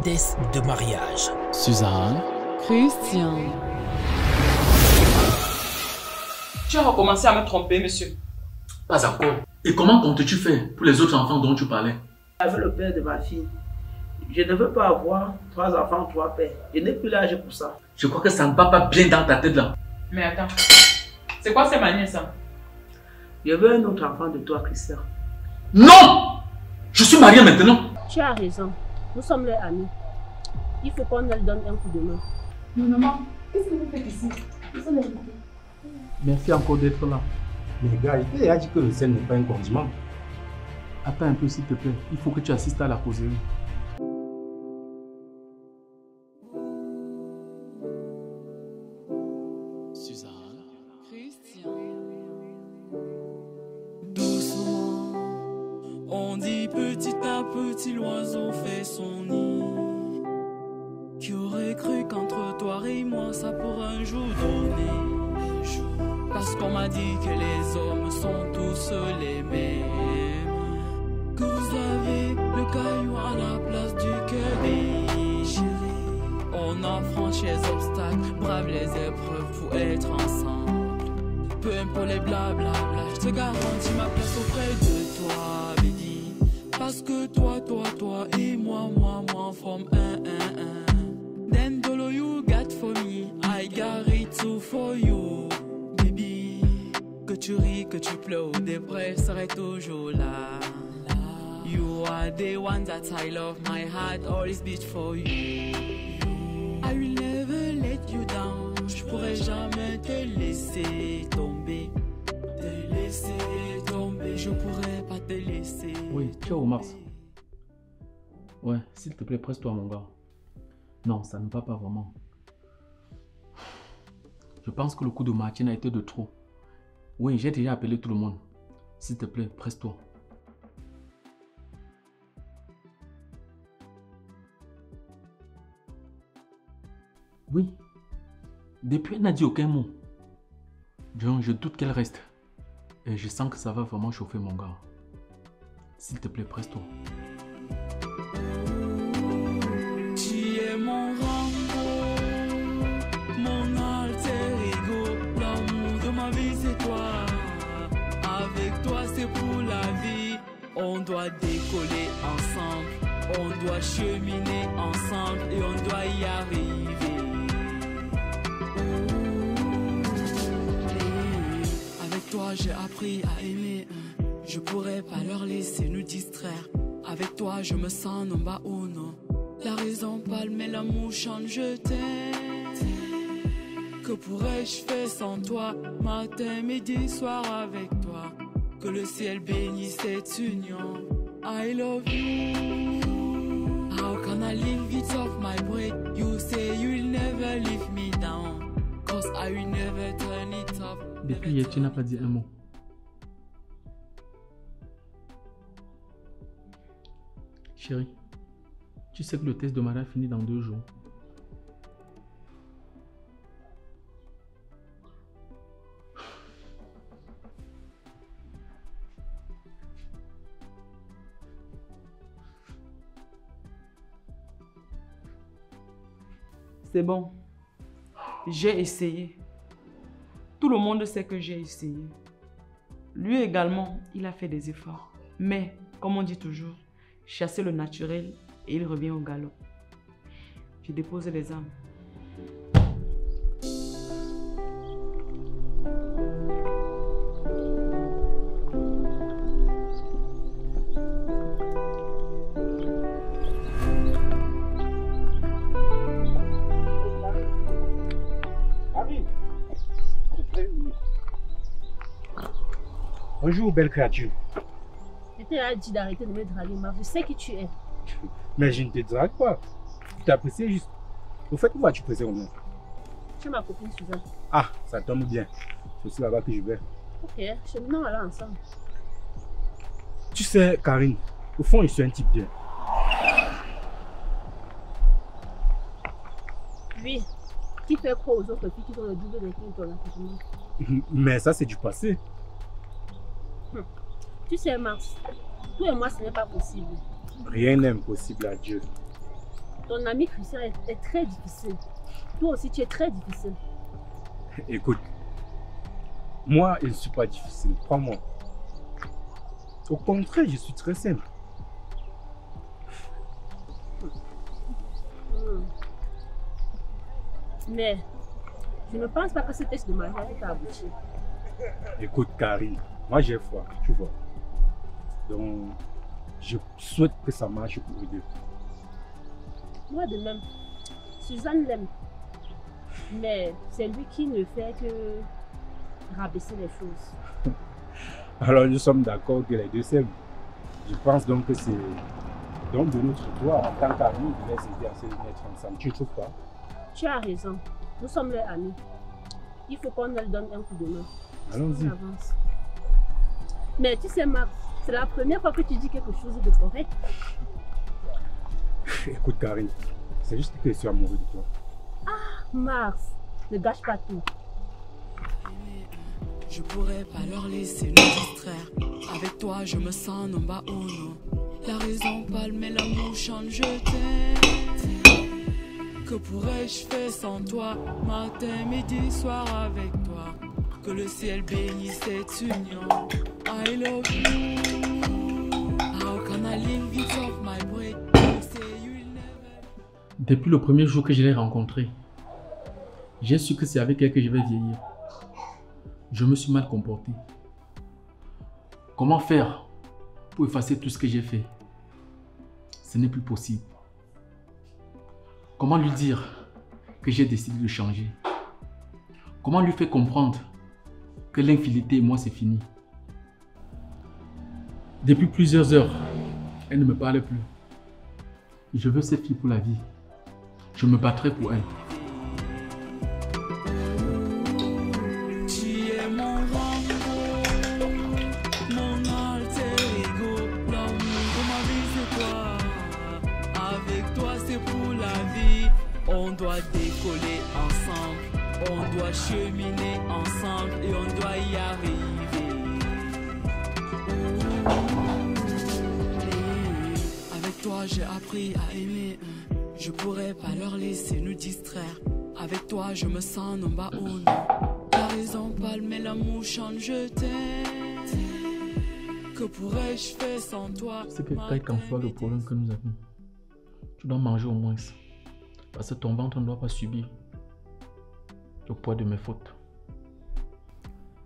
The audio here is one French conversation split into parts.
test de mariage. Suzanne. Christian. Tu as recommencé à me tromper, monsieur. Pas encore. Et comment comptes-tu faire pour les autres enfants dont tu parlais? Avec le père de ma fille, je ne veux pas avoir 3 enfants, 3 pères. Je n'ai plus l'âge pour ça. Je crois que ça ne va pas bien dans ta tête là. Mais attends, c'est quoi ces manières ça? Je veux un autre enfant de toi, Christian. Non! Je suis marié maintenant. Tu as raison. Nous sommes leurs amis. Il faut qu'on leur donne un coup de main. Mais maman, qu'est-ce que vous faites ici? Nous sommes invités. Merci encore d'être là. Mais gars, il a dit que le sel n'est pas un condiment. Attends un peu s'il te plaît. Il faut que tu assistes à la causerie. Suzanne. Christian. Doucement, on dit petit à petit l'oiseau fait son nid. Qui aurait cru qu'entre toi et moi ça pourrait un jour donner? Parce qu'on m'a dit que les hommes sont tous les mêmes. Que vous avez le caillou à la place du cœur des chéris. On a franchi les obstacles, brave les épreuves pour être ensemble. Peu importe les blablabla, je te garantis ma place auprès de toi, baby. Parce que toi et moi, from un. Then dolo you got for me, I got it too for you. Que tu ris, que tu pleures, des près serai toujours là. You are the one that I love, my heart always beat for you. I will never let you down, je pourrai jamais te laisser tomber. Te laisser tomber, je pourrai pas te laisser. Oui, ciao Mars. Ouais, s'il te plaît, presse-toi mon gars. Non, ça ne va pas vraiment. Je pense que le coup de Martine a été de trop. Oui, j'ai déjà appelé tout le monde. S'il te plaît, presse-toi. Oui. Depuis, elle n'a dit aucun mot. Donc, je doute qu'elle reste. Et je sens que ça va vraiment chauffer mon gars. S'il te plaît, presse-toi. Tu es mon Rambo, mon alter ego, l'amour de ma vie c'est toi. Avec toi c'est pour la vie. On doit décoller ensemble, on doit cheminer ensemble et on doit y arriver. Avec toi j'ai appris à aimer. Je pourrais pas leur laisser nous distraire. Avec toi je me sens number uno. La raison parle mais l'amour chante, je t'aime. Que pourrais-je faire sans toi? Matin, midi, soir avec toi. Que le ciel bénisse cette union. I love you. How can I live it off my breath? You say you'll never leave me down. Cause I will never turn it off. Depuis hier, tu n'as pas dit un mot. Chérie, tu sais que le test de mariage finit dans 2 jours. C'est bon. J'ai essayé. Tout le monde sait que j'ai essayé. Lui également, il a fait des efforts. Mais, comme on dit toujours, chasser le naturel et il revient au galop. J'ai déposé les armes. Bonjour, belle créature. Je t'ai dit d'arrêter de me draguer, Marc. Je sais qui tu es. Mais je ne te drague pas. Je t'apprécie juste. Au fait, où vas-tu presser au moins? Tu es ma copine Suzanne. Ah, ça tombe bien. C'est aussi là-bas que je vais. Ok, cheminons alors ensemble. Tu sais, Karine, au fond, je suis un type bien. Oui. Qui fait croire aux autres filles qui ont le double de ton appartement? Mais ça, c'est du passé. Tu sais, Mars, toi et moi, ce n'est pas possible. Rien n'est impossible à Dieu. Ton ami Christian est très difficile. Toi aussi, tu es très difficile. Écoute, moi, je ne suis pas difficile, crois-moi. Au contraire, je suis très simple. Mais je ne pense pas que ce test de mariage t'a abouti. Écoute, Karine, moi j'ai foi, tu vois. Donc, je souhaite que ça marche pour les deux. Moi de même, Suzanne l'aime. Mais c'est lui qui ne fait que rabaisser les choses. Alors nous sommes d'accord que les deux s'aiment. Je pense donc que c'est donc de notre droit en tant qu'amis de les aider à se mettre ensemble. Tu ne trouves pas? Tu as raison. Nous sommes leurs amis. Il faut qu'on leur donne un coup de main. Allons-y. On avance. Mais tu sais, Max, c'est la première fois que tu dis quelque chose de correct. Écoute, Karine, c'est juste que je suis amoureux de toi. Ah, Max, ne gâche pas tout. Je pourrais pas leur laisser nous distraire. Avec toi, je me sens number uno. La raison parle, mais l'amour chante, je t'aime. Que pourrais-je faire sans toi? Matin, midi, soir avec toi. Que le ciel bénisse cette union. I love you. How can I live it off my breath? You say you'll never... Depuis le premier jour que je l'ai rencontrée, j'ai su que c'est avec elle que je vais vieillir. Je me suis mal comporté. Comment faire pour effacer tout ce que j'ai fait? Ce n'est plus possible. Comment lui dire que j'ai décidé de changer? Comment lui faire comprendre que l'infidélité et moi c'est fini? Depuis plusieurs heures, elle ne me parle plus. Je veux cette fille pour la vie. Je me battrai pour elle. Tu es mon Rambo, mon alter ego. L'amour de ma vie c'est toi. Avec toi c'est pour la vie. On doit décoller ensemble. On doit cheminer ensemble et on doit y arriver. Avec toi j'ai appris à aimer. Je pourrais pas leur laisser nous distraire. Avec toi je me sens number uno. La raison parle mais l'amour chante, je t'aime. Que pourrais-je faire sans toi? C'est que quel qu'en soit le problème que nous avons, tu dois manger au moins. Parce que ton ventre ne doit pas subir le poids de mes fautes.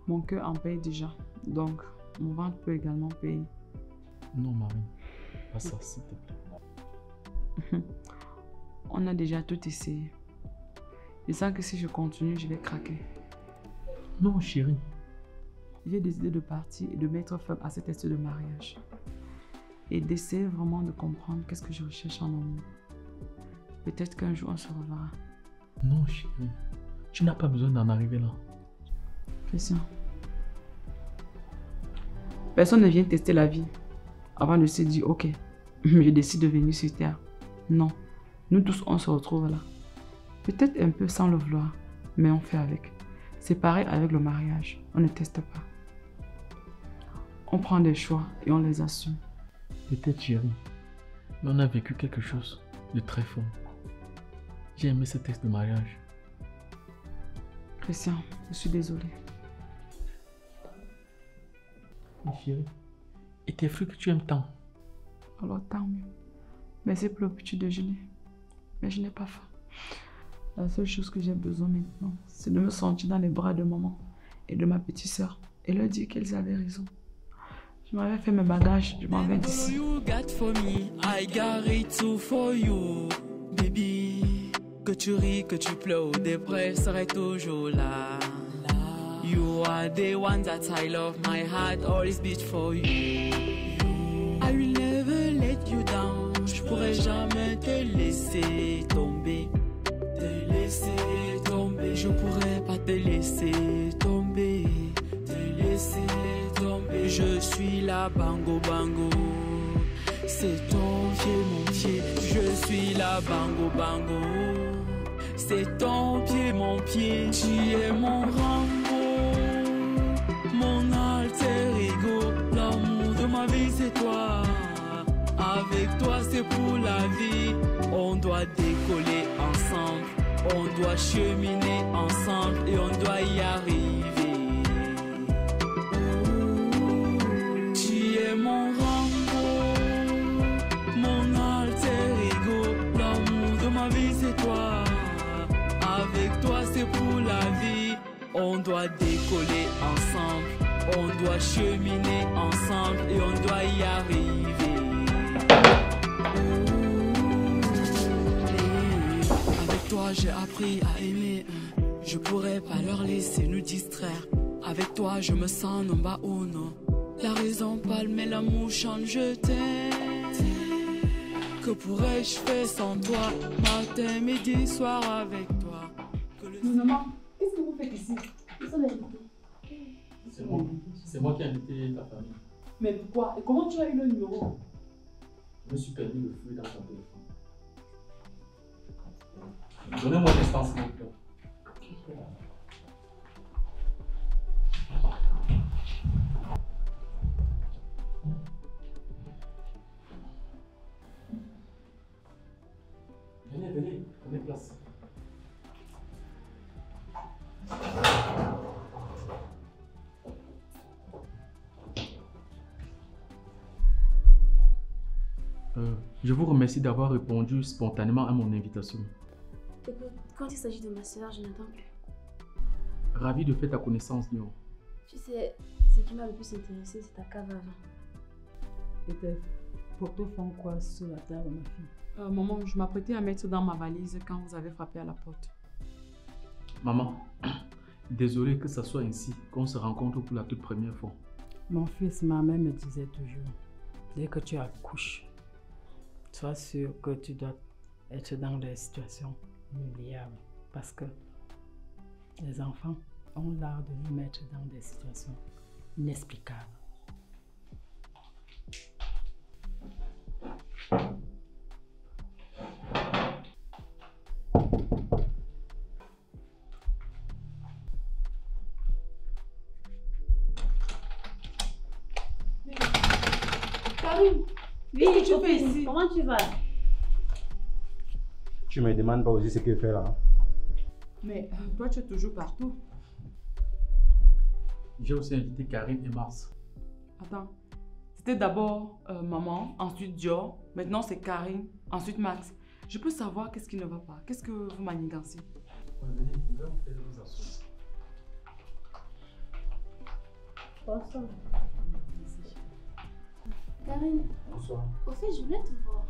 Mon cœur en paye déjà, donc mon ventre peut également payer. Non, Marie, pas ça, s'il te plaît. On a déjà tout essayé. Je sens que si je continue, je vais craquer. Non, chérie. J'ai décidé de partir et de mettre fin à cet test de mariage. Et d'essayer vraiment de comprendre qu'est-ce que je recherche en amour. Peut-être qu'un jour on se reverra. Non, chérie. Tu n'as pas besoin d'en arriver là. Christian. Personne ne vient tester la vie avant de se dire, ok, je décide de venir sur Terre. Non. Nous tous, on se retrouve là. Peut-être un peu sans le vouloir, mais on fait avec. C'est pareil avec le mariage. On ne teste pas. On prend des choix et on les assume. Peut-être, chérie, mais on a vécu quelque chose de très fort. J'ai aimé ce test de mariage. Christian, je suis désolée. Mais chérie, et tes fruits que tu aimes tant? Alors tant mieux. Merci pour le petit déjeuner. Mais je n'ai pas faim. La seule chose que j'ai besoin maintenant, c'est de me sentir dans les bras de maman et de ma petite sœur et leur dire qu'elles avaient raison. Je m'avais fait mes bagages, je m'en vais d'ici. You got for me, I got it too for you, baby. Que tu ris, que tu pleures, des preuves seraient toujours là. You are the one that I love, my heart always beat for you. I will never let you down. Je pourrais jamais te laisser tomber. Te laisser tomber. Je pourrais pas te laisser tomber. Te laisser tomber. Je suis là, bango bango. C'est ton pied, mon pied. Je suis là, bango bango. C'est ton pied, mon pied. Tu es mon Rambo, mon alter ego. L'amour de ma vie, c'est toi. Avec toi, c'est pour la vie. On doit doit décoller ensemble. On doit cheminer ensemble et on doit y arriver. Tu es mon Rambo, mon alter ego. L'amour de ma vie c'est toi. Avec toi c'est pour la vie. On doit décoller ensemble. On doit cheminer ensemble et on doit y arriver. Avec toi j'ai appris à aimer. Je pourrais pas leur laisser nous distraire. Avec toi je me sens number uno. La raison parle mais l'amour chante, je t'aime. Que pourrais-je faire sans toi? Matin, midi, soir avec toi. Maman, qu'est-ce que vous faites ici? C'est moi qui ai invité ta famille. Mais pourquoi? Et comment tu as eu le numéro? Je me suis permis le feu dans ton téléphone. Donnez-moi l'instance, s'il vous plaît. Venez, prenez place. Je vous remercie d'avoir répondu spontanément à mon invitation. Écoute, quand il s'agit de ma soeur, je n'attends plus. Ravi de faire ta connaissance, Léon. Tu sais, ce qui m'a le plus intéressé, c'est ta cave à vin. Et tes photos font quoi sur la table, ma fille? Maman, je m'apprêtais à mettre dans ma valise quand vous avez frappé à la porte. Maman, désolé que ça soit ainsi, qu'on se rencontre pour la toute première fois. Mon fils, ma mère me disait toujours, dès que tu accouches, sois sûr que tu dois être dans des situations inoubliables. Parce que les enfants ont l'art de nous mettre dans des situations inexplicables. Karine, Oui, qu'est-ce que tu fais ici? Comment tu vas? Tu me demandes pas aussi ce qu'il fait là. Mais toi, tu es toujours partout. J'ai aussi invité Karine et Mars. Attends, c'était d'abord maman, ensuite Dior, maintenant c'est Karine, ensuite Max. Je peux savoir qu'est-ce qui ne va pas? Qu'est-ce que vous manigancez? Venez, nous allons faire nos assos. Bonsoir. Karine, Bonsoir. au fait, je voulais te voir.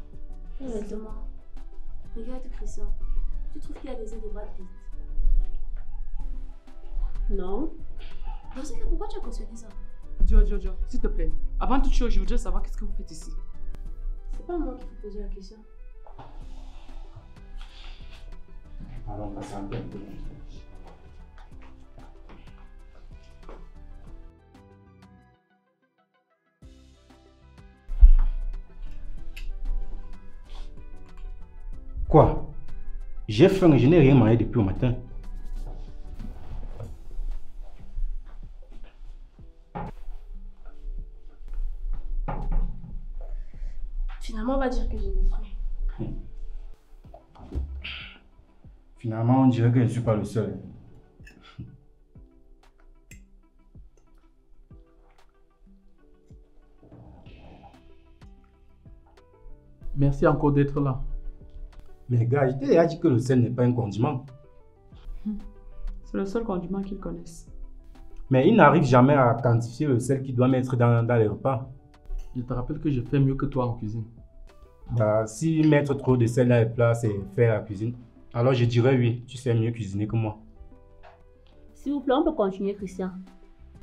Exactement. Regarde Christian. Tu trouves qu'il a des ailes de Brad Pitt? Non. Dans ce cas, pourquoi tu as cautionné ça? Dio, s'il te plaît. Avant toute chose, je voudrais savoir qu'est-ce que vous faites ici. C'est pas moi qui faut poser la question. Allons patienter un peu. Quoi? J'ai faim, je n'ai rien mangé depuis le matin. Finalement, on va dire que j'ai des fruits. Finalement, on dirait que je ne suis pas le seul. Merci encore d'être là. Mais gars, je t'ai déjà dit que le sel n'est pas un condiment. C'est le seul condiment qu'ils connaissent. Mais ils n'arrivent jamais à quantifier le sel qu'ils doivent mettre dans les repas. Je te rappelle que je fais mieux que toi en cuisine. Bah, si mettre trop de sel dans les plats, c'est faire la cuisine, alors je dirais oui, tu sais mieux cuisiner que moi. S'il vous plaît, on peut continuer, Christian.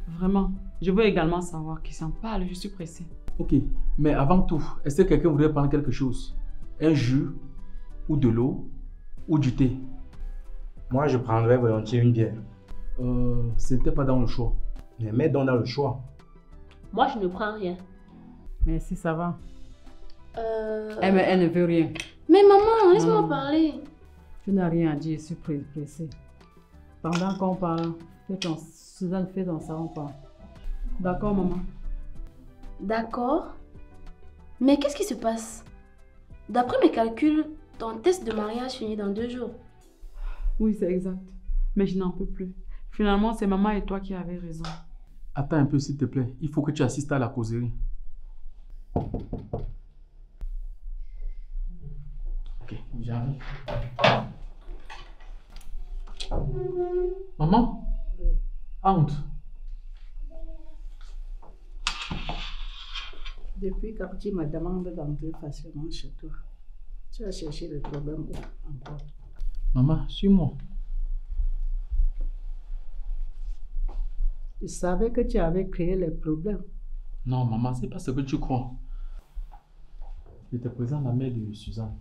Vraiment, je veux également savoir qui s'en parle, je suis pressée. Ok, mais avant tout, est-ce que quelqu'un voudrait prendre quelque chose? Un jus, ou de l'eau, ou du thé? Moi, je prendrais volontiers une bière. Ce n'était pas dans le choix. Mais mets donc dans le choix. Moi, je ne prends rien. Merci, ça va. Mais elle ne veut rien. Mais maman, laisse-moi parler. Tu n'as rien à dire, je suis pressée. Pendant qu'on parle, Suzanne fait ton savon pas. D'accord, maman? D'accord. Mais qu'est-ce qui se passe? D'après mes calculs, Ton test de mariage finit dans 2 jours. Oui, c'est exact. Mais je n'en peux plus. Finalement, c'est maman et toi qui avez raison. Attends un peu, s'il te plaît. Il faut que tu assistes à la causerie. Ok, j'arrive. Maman? Entre. Depuis quand tu me demandes d'entrer facilement chez toi, tu as cherché le problème encore. Maman, suis-moi. Tu savais que tu avais créé les problèmes. Non, maman, c'est pas ce que tu crois. Je te présente la mère de Suzanne.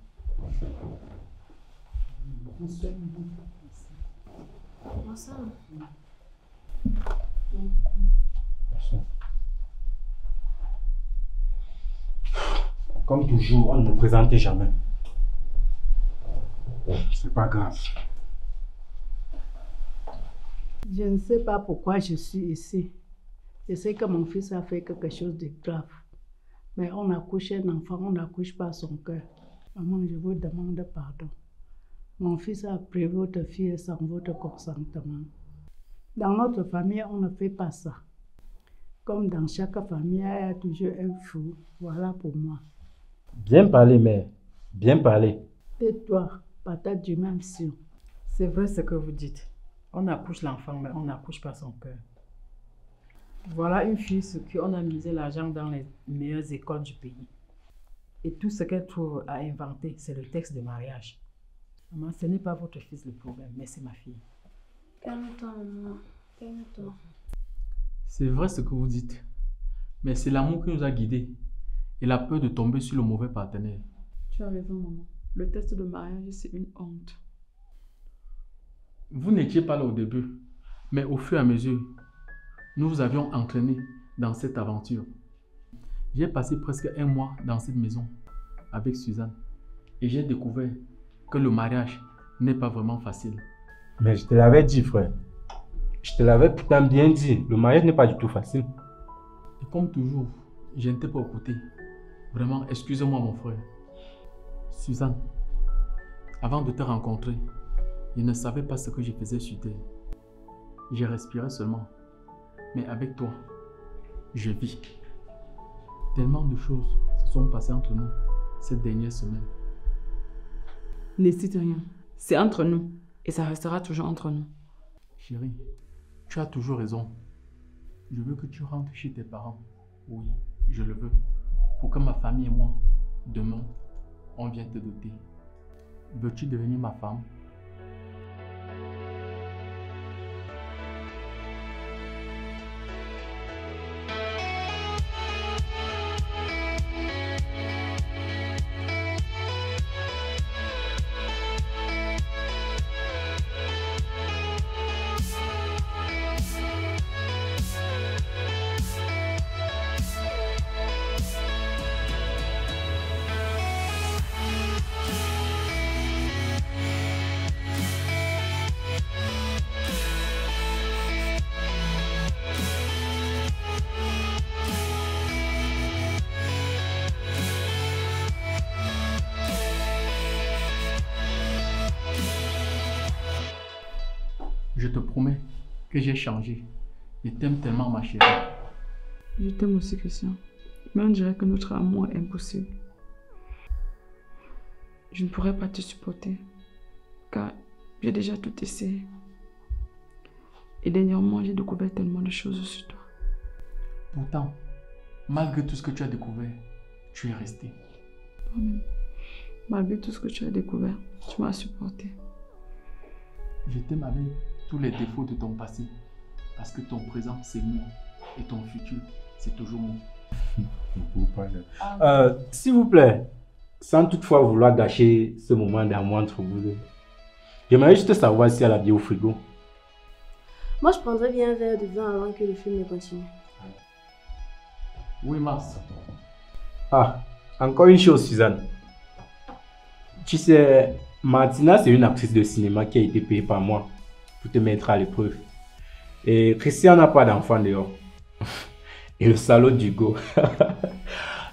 Ensemble. Comme toujours, on ne me présentait jamais. C'est pas grave. Je ne sais pas pourquoi je suis ici. Je sais que mon fils a fait quelque chose de grave. Mais on accouche un enfant, on n'accouche pas son cœur. Maman, je vous demande pardon. Mon fils a pris votre fille sans votre consentement. Dans notre famille, on ne fait pas ça. Comme dans chaque famille, il y a toujours un fou. Voilà pour moi. Bien parlé, mère. Bien parlé. Et toi, patate du même sion. C'est vrai ce que vous dites. On accouche l'enfant, mais on n'accouche pas son cœur. Voilà une fille sur qui on a misé l'argent dans les meilleures écoles du pays. Et tout ce qu'elle trouve à inventer, c'est le texte de mariage. Maman, ce n'est pas votre fils le problème, mais c'est ma fille. Calme-toi, maman. Calme-toi. C'est vrai ce que vous dites. Mais c'est l'amour qui nous a guidés. Et la peur de tomber sur le mauvais partenaire. Tu as raison, maman. Le test de mariage, c'est une honte. Vous n'étiez pas là au début. Mais au fur et à mesure, nous vous avions entraîné dans cette aventure. J'ai passé presque 1 mois dans cette maison avec Suzanne. Et j'ai découvert que le mariage n'est pas vraiment facile. Mais je te l'avais dit, frère. Je te l'avais putain bien dit. Le mariage n'est pas du tout facile. Et comme toujours, je ne t'ai pas écouté. Vraiment, excusez-moi mon frère. Suzanne, avant de te rencontrer, je ne savais pas ce que je faisais sur terre. Je respirais seulement. Mais avec toi, je vis. Tellement de choses se sont passées entre nous cette dernière semaine. N'hésite rien. C'est entre nous. Et ça restera toujours entre nous. Chérie, tu as toujours raison. Je veux que tu rentres chez tes parents. Oui, je le veux. Pour que ma famille et moi, demain, on vienne te doter. Veux-tu devenir ma femme? Je te promets que j'ai changé. Je t'aime tellement, ma chérie. Je t'aime aussi, Christian. Mais on dirait que notre amour est impossible. Je ne pourrais pas te supporter. Car j'ai déjà tout essayé. Et dernièrement, j'ai découvert tellement de choses sur toi. Pourtant, malgré tout ce que tu as découvert, tu es resté. Toi-même, malgré tout ce que tu as découvert, tu m'as supporté. Je t'aime avec tous les défauts de ton passé. Parce que ton présent, c'est moi. Et ton futur, c'est toujours moi. S'il vous plaît, sans toutefois vouloir gâcher ce moment d'amour entre vous deux, j'aimerais juste savoir si elle a bien au frigo. Moi, je prendrais bien un verre de vin avant que le film ne continue. Oui, Mars. Ah, encore une chose, Suzanne. Tu sais, Martina, c'est une actrice de cinéma qui a été payée par moi pour te mettre à l'épreuve. Et Christian n'a pas d'enfant dehors. Et le salaud d'Hugo,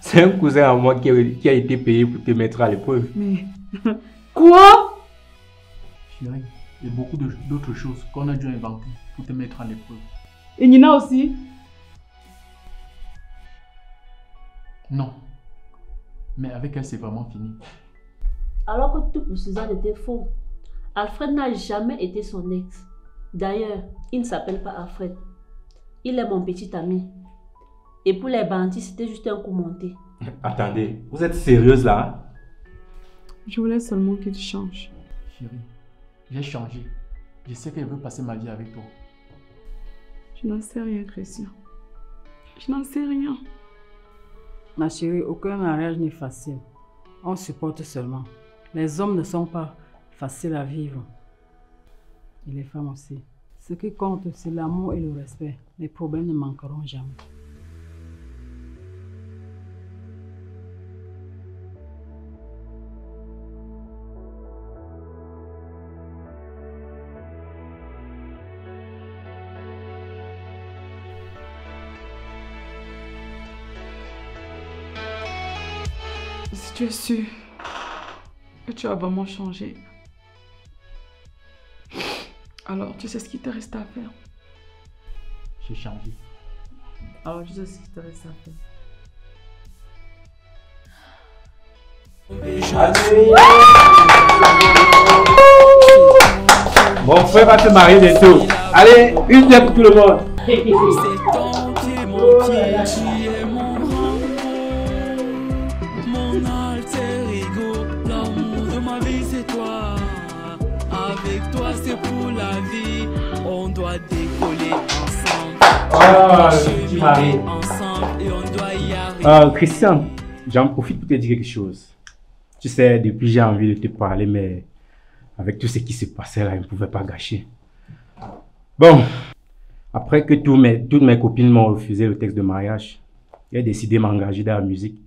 c'est un cousin à moi qui a été payé pour te mettre à l'épreuve. Mais Quoi? Chérie, il y a beaucoup d'autres choses qu'on a dû inventer pour te mettre à l'épreuve. Et Nina aussi? Non. Mais avec elle, c'est vraiment fini. Alors que tout pour Suzanne était faux. Alfred n'a jamais été son ex. D'ailleurs, il ne s'appelle pas Alfred. Il est mon petit ami. Et pour les bandits, c'était juste un coup monté. Attendez, vous êtes sérieuse là? Hein? Je voulais seulement que tu changes. Chérie, j'ai changé. Je sais qu'elle veut passer ma vie avec toi. Je n'en sais rien, Christian. Je n'en sais rien. Ma chérie, aucun mariage n'est facile. On supporte seulement. Les hommes ne sont pas faciles à vivre. Et les femmes aussi. Ce qui compte, c'est l'amour et le respect. Les problèmes ne manqueront jamais. Si tu es sûr que tu as vraiment changé, alors tu sais ce qu'il te reste à faire. J'ai changé. Alors tu sais ce qu'il te reste à faire. Mon frère va se marier bientôt. Allez, une lettre pour tout le monde. C'est ton pied, mon pied, tu es mon alter ego. L'amour de ma vie, c'est toi. Avec toi, c'est pour la vie. On doit décoller ensemble. Ah, le petit mari. Ensemble et on doit y arriver. Christian, j'en profite pour te dire quelque chose. Tu sais, depuis j'ai envie de te parler, mais avec tout ce qui se passait là, je ne pouvais pas gâcher. Bon, après que toutes mes copines m'ont refusé le texte de mariage, j'ai décidé de m'engager dans la musique.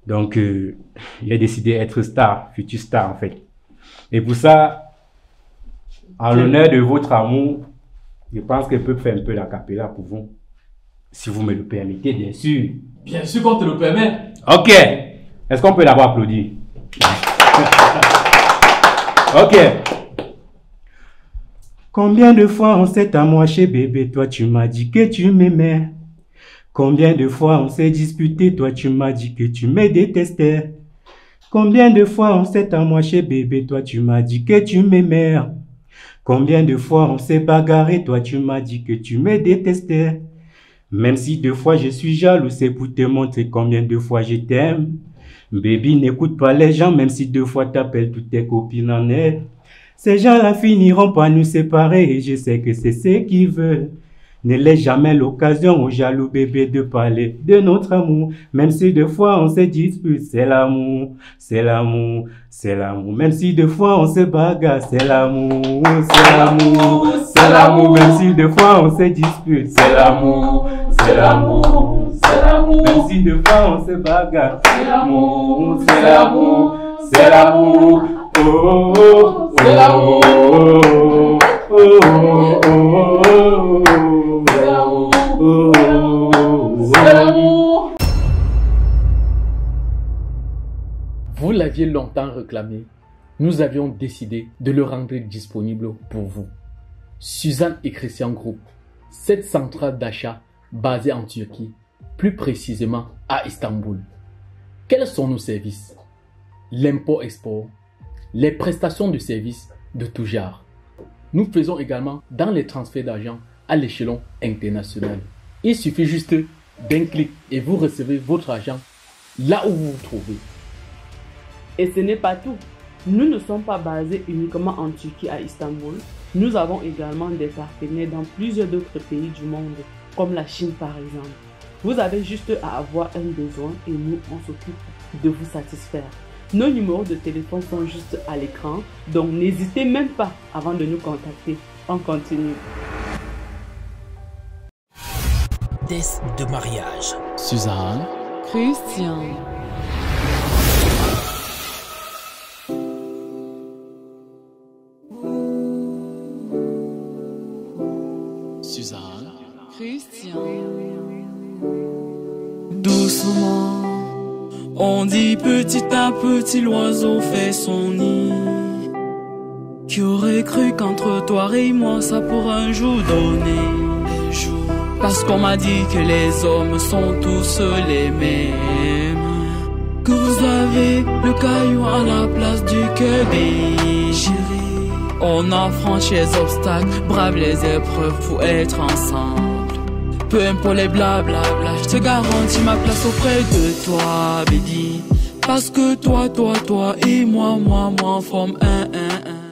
Donc, j'ai décidé d'être star, futur star en fait. Et pour ça, en l'honneur de votre amour, je pense que je peux faire un peu la cappella pour vous. Si vous me le permettez, bien sûr. Bien sûr qu'on te le permet. Ok. Est-ce qu'on peut d'abord applaudir? Ok. Combien de fois on s'est amoché, bébé, toi tu m'as dit que tu m'aimais. Combien de fois on s'est disputé, toi tu m'as dit que tu me détestais. Combien de fois on s'est amoché, bébé, toi tu m'as dit que tu m'aimais. Combien de fois on s'est bagarré, toi tu m'as dit que tu me détestais. Même si 2 fois je suis jaloux, c'est pour te montrer combien de fois je t'aime. Baby, n'écoute pas les gens, même si 2 fois t'appelles toutes tes copines en aide. Ces gens-là finiront par nous séparer et je sais que c'est ce qu'ils veulent. Ne laisse jamais l'occasion aux jaloux bébés de parler de notre amour. Même si 2 fois on se dispute, c'est l'amour, c'est l'amour, c'est l'amour. Même si 2 fois on se bagarre, c'est l'amour, c'est l'amour, c'est l'amour. Même si 2 fois on se dispute, c'est l'amour, c'est l'amour, c'est l'amour. Même si 2 fois on se bagarre, c'est l'amour, c'est l'amour, c'est l'amour. Oh, oh, c'est l'amour. Oh, oh, oh, oh, oh. Vous l'aviez longtemps réclamé. Nous avions décidé de le rendre disponible pour vous. Suzanne et Christian Group, cette centrale d'achat basée en Turquie, plus précisément à Istanbul. Quels sont nos services? L'import-export, les prestations de services de tout genre. Nous faisons également dans les transferts d'argent à l'échelon international. Il suffit juste d'un clic et vous recevez votre argent là où vous vous trouvez. Et ce n'est pas tout. Nous ne sommes pas basés uniquement en Turquie à Istanbul. Nous avons également des partenaires dans plusieurs autres pays du monde, comme la Chine par exemple. Vous avez juste à avoir un besoin et nous, on s'occupe de vous satisfaire. Nos numéros de téléphone sont juste à l'écran, donc n'hésitez même pas avant de nous contacter. On continue. Test de mariage. Suzanne, Christian. Suzanne, Christian. Doucement, On dit petit à petit l'oiseau fait son nid. Qui aurait cru qu'entre toi et moi ça pourrait un jour donner. Parce qu'on m'a dit que les hommes sont tous les mêmes. Que vous avez le caillou à la place du cœur déchiré. On a franchi les obstacles, brave les épreuves pour être ensemble. Peu importe les blablabla, je te garantis ma place auprès de toi, baby. Parce que toi et moi, on forme un.